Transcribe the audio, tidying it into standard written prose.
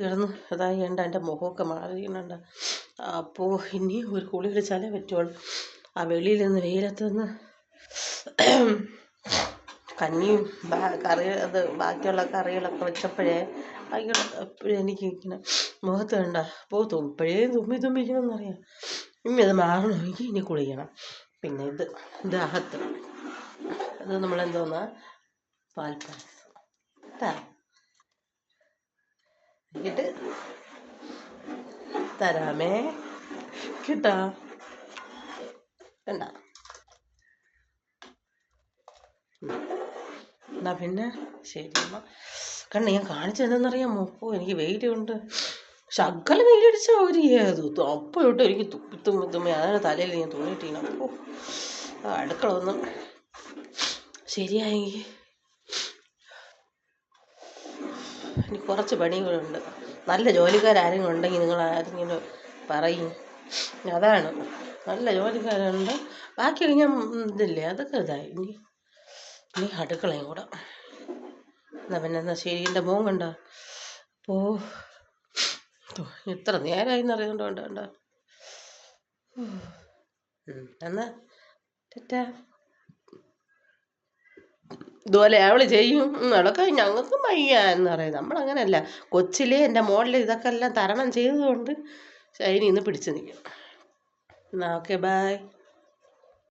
തീർന്ന് അതായി എൻ്റെ മുഖമൊക്കെ മാറിയുന്നുണ്ട്. അപ്പോൾ ഇനി ഒരു കുളി പിടിച്ചാലേ പറ്റുള്ളൂ. ആ വെളിയിൽ നിന്ന് വെയിലത്ത് നിന്ന് കഞ്ഞിയും അത് ബാക്കിയുള്ള കറികളൊക്കെ വെച്ചപ്പോഴേ എപ്പോഴും എനിക്ക് ഇങ്ങനെ മുഖത്ത് കണ്ട ഇപ്പോഴേ തുമ്മിക്കണമെന്നറിയാം. ഇനി അത് മാറണമെങ്കിൽ ഇനി കുളിക്കണം. പിന്നെ ഇത് അകത്ത് അത് നമ്മളെന്തോന്നാ പാൽപ്പായസം ഇട്ട് തരാമേ കിട്ടാ വേണ്ട. എന്നാ പിന്നെ ശരി ഞാൻ കാണിച്ചു തന്നെന്നറിയാമോ? എനിക്ക് വെയിൽ കൊണ്ട് ശകലം വെയിലടിച്ചാൽ ഒരു അപ്പോൾ ഇട്ട് എനിക്ക് തുമ്മി അതിന് തലയിൽ ഞാൻ തോന്നിയിട്ടില്ല. അപ്പോൾ അടുക്കള ഒന്നും ശരിയായെങ്കിൽ ഇനി കുറച്ച് പണികളുണ്ട്. നല്ല ജോലിക്കാരെങ്കിലും ഉണ്ടെങ്കിൽ നിങ്ങൾ ആരെങ്കിലും പറയും. അതാണ് നല്ല ജോലിക്കാരുണ്ട്. ബാക്കി ഞാൻ ഇതില്ലേ അതൊക്കെ ഇതായി. ഇനി അടുക്കളയും കൂടെ. എന്നാ ശരി. എൻ്റെ മോൻ കണ്ടോ? അപ്പോൾ എത്ര നേരമായി എന്നറിയുന്നുണ്ടോ? കണ്ടോ? എന്നാ തെറ്റാ ഇതുപോലെ അവൾ ചെയ്യും അതൊക്കെ ഞങ്ങൾക്ക് വയ്യ എന്ന് പറയും. നമ്മളങ്ങനെയല്ല. കൊച്ചിലെ എൻ്റെ മോളിൽ ഇതൊക്കെ എല്ലാം തരണം ചെയ്തതുകൊണ്ട് ഷൈനി ഇന്ന് പിടിച്ചു നിൽക്കും. എന്നാൽ ഓക്കെ, ബൈ.